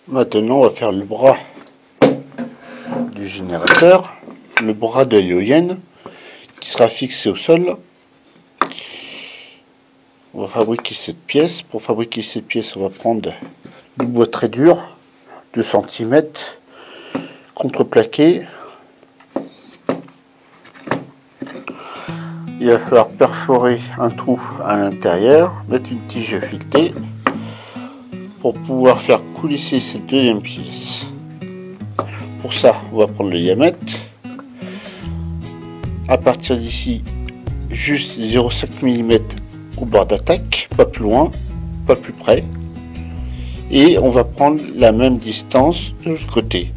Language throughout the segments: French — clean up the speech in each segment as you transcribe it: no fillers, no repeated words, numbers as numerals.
Maintenant, on va faire le bras du générateur, le bras de l'éolienne qui sera fixé au sol. On va fabriquer cette pièce. Pour fabriquer cette pièce, on va prendre du bois très dur, 2 cm, contreplaqué. Il va falloir perforer un trou à l'intérieur, mettre une tige filetée pour pouvoir faire coulisser cette deuxième pièce. Pour ça, on va prendre le diamètre. À partir d'ici, juste 0,5 mm au bord d'attaque, pas plus loin, pas plus près. Et on va prendre la même distance de l'autre côté.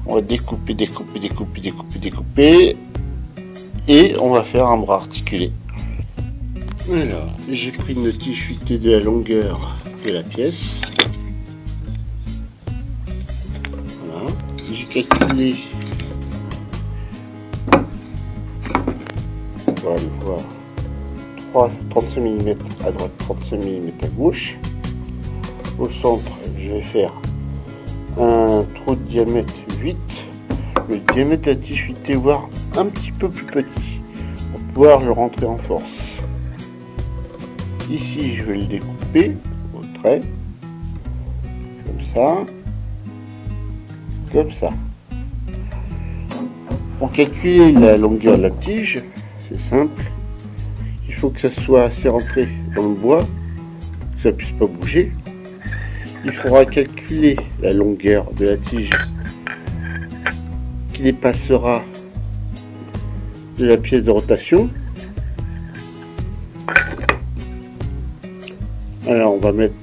On va découper, découper, découper, découper, découper. Et on va faire un bras articulé. Alors, j'ai pris une tige filetée de la longueur de la pièce. Voilà. J'ai calculé, on va aller voir, 35 mm à droite, 35 mm à gauche. Au centre, je vais faire un trou de diamètre 8. Le diamètre de la tige filetée, voire un petit peu plus petit, pour pouvoir le rentrer en force. Ici, je vais le découper au trait, comme ça. Pour calculer la longueur de la tige, c'est simple. Il faut que ça soit assez rentré dans le bois, que ça puisse pas bouger. Il faudra calculer la longueur de la tige qui dépassera de la pièce de rotation. Alors on va mettre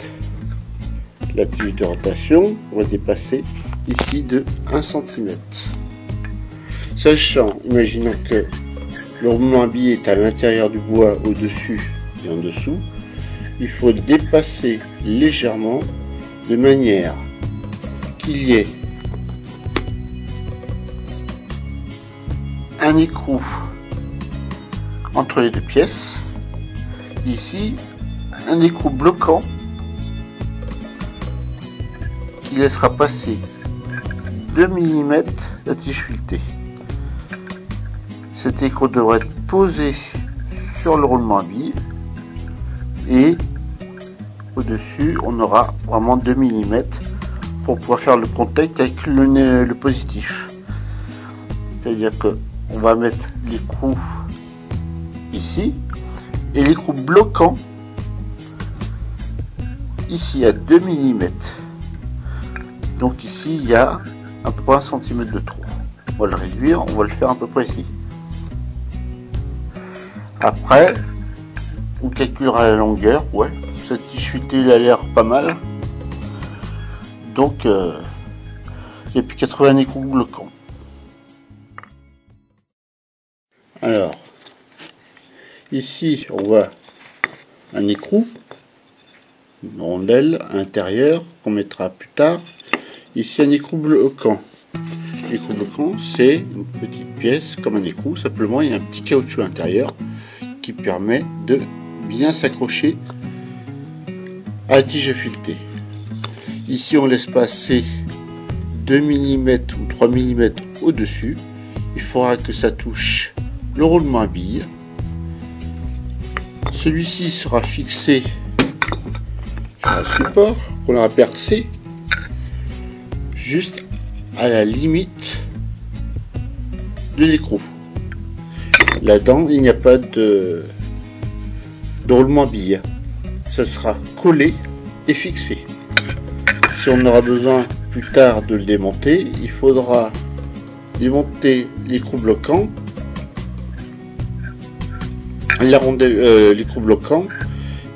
la tige de rotation, on va dépasser ici de 1 cm. Sachant, imaginons que le roulement à billes est à l'intérieur du bois, au-dessus et en dessous, il faut dépasser légèrement de manière qu'il y ait un écrou entre les deux pièces. Ici, un écrou bloquant qui laissera passer 2 mm la tige filetée. Cet écrou devrait être posé sur le roulement à billes et au-dessus on aura vraiment 2 mm pour pouvoir faire le contact avec le positif. C'est-à-dire que on va mettre l'écrou ici et l'écrou bloquant ici à 2 mm. Donc ici il y a à peu près 1 cm de trou. On va le réduire, on va le faire à peu près ici. Après, on calculera la longueur. Ouais, cette tige filetée elle a l'air pas mal. Donc il n'y a plus qu'à trouver un écrou bloquant. Alors, ici on voit un écrou, une rondelle à l'intérieur qu'on mettra plus tard. Ici un écrou bloquant. L'écrou bloquant, c'est une petite pièce comme un écrou, simplement il y a un petit caoutchouc à l'intérieur qui permet de bien s'accrocher à la tige filetée. Ici on laisse passer 2 mm ou 3 mm au-dessus. Il faudra que ça touche le roulement à billes. Celui-ci sera fixé sur un support qu'on aura percé juste à la limite de l'écrou. Là-dedans, il n'y a pas de roulement à billes. Ça sera collé et fixé. Si on aura besoin plus tard de le démonter, il faudra démonter l'écrou bloquant, la rondelle, l'écrou bloquant,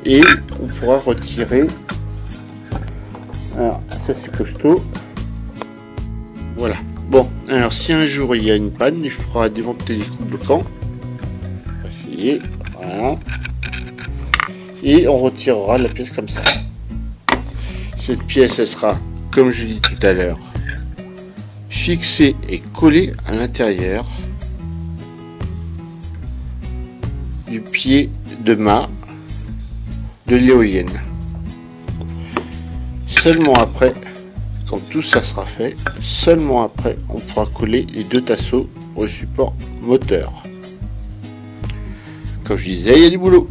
et on pourra retirer. Alors ça c'est costaud. Voilà. Bon, alors si un jour il y a une panne, il faudra démonter l'écrou bloquant. On va essayer. Voilà. Et on retirera la pièce comme ça. Cette pièce elle sera, comme je dis tout à l'heure, fixée et collée à l'intérieur du pied de mât de l'éolienne. Seulement après, Quand tout ça sera fait, seulement après, on pourra coller les deux tasseaux au support moteur. Comme je disais, il y a du boulot.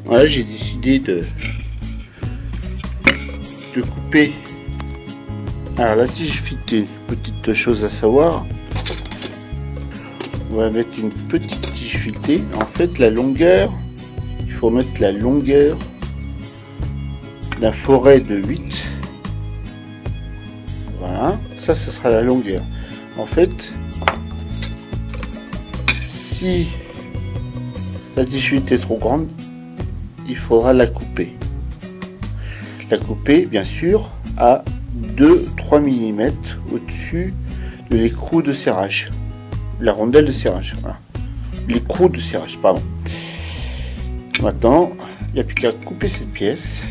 Voilà, j'ai décidé de couper. Alors la tige filetée, petite chose à savoir, on va mettre une petite tige filetée. En fait, la longueur, il faut mettre la longueur d'un forêt de 8. Voilà, ça sera la longueur. En fait, si la tige filetée est trop grande, il faudra la couper. La couper, bien sûr, à 2-3 mm au-dessus de l'écrou de serrage. La rondelle de serrage. Voilà. L'écrou de serrage, pardon. Maintenant, il n'y a plus qu'à couper cette pièce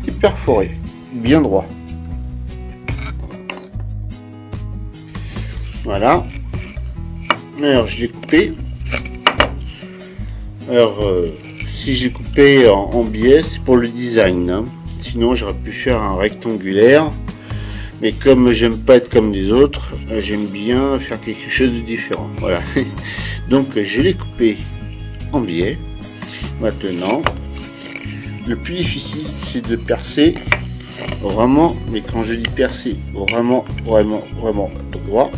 et perforer bien droit. Voilà. Alors, je l'ai coupé. Alors, si j'ai coupé en biais, c'est pour le design, hein. Sinon j'aurais pu faire un rectangulaire, mais comme j'aime pas être comme les autres, j'aime bien faire quelque chose de différent. Voilà. Donc je l'ai coupé en biais. Maintenant, le plus difficile, c'est de percer vraiment, mais quand je dis percer vraiment droit,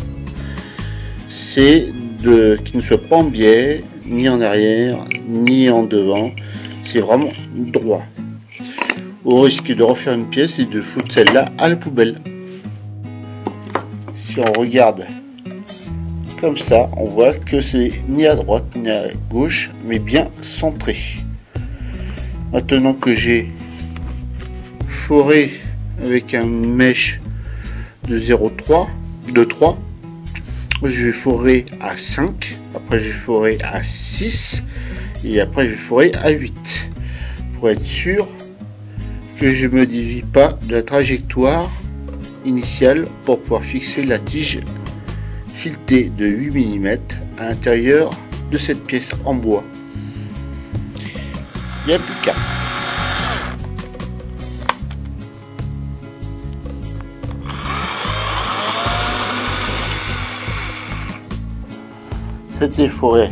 c'est qu'il ne soit pas en biais, ni en arrière, ni en devant. C'est vraiment droit. Au risque de refaire une pièce et de foutre celle-là à la poubelle. Si on regarde comme ça, on voit que c'est ni à droite ni à gauche, mais bien centré. Maintenant que j'ai foré avec une mèche de 0,3, de 3, je vais forer à 5, après je vais forer à 6, et après je vais forer à 8, pour être sûr que je ne me dévie pas de la trajectoire initiale pour pouvoir fixer la tige filetée de 8 mm à l'intérieur de cette pièce en bois. Il n'y a plus qu'à. C'était foré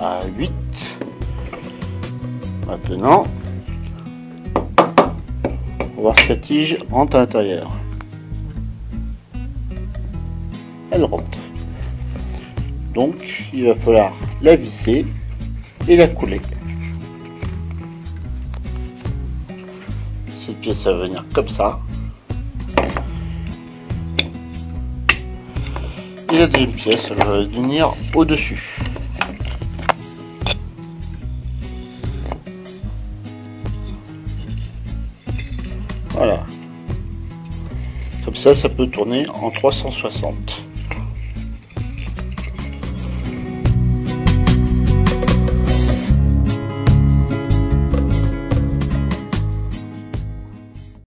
à 8. Maintenant, on va voir si la tige rentre à l'intérieur. Elle rentre. Donc, il va falloir la visser et la couler. Cette pièce va venir comme ça. Et la deuxième pièce, elle va venir au-dessus. Voilà. Comme ça, ça peut tourner en 360.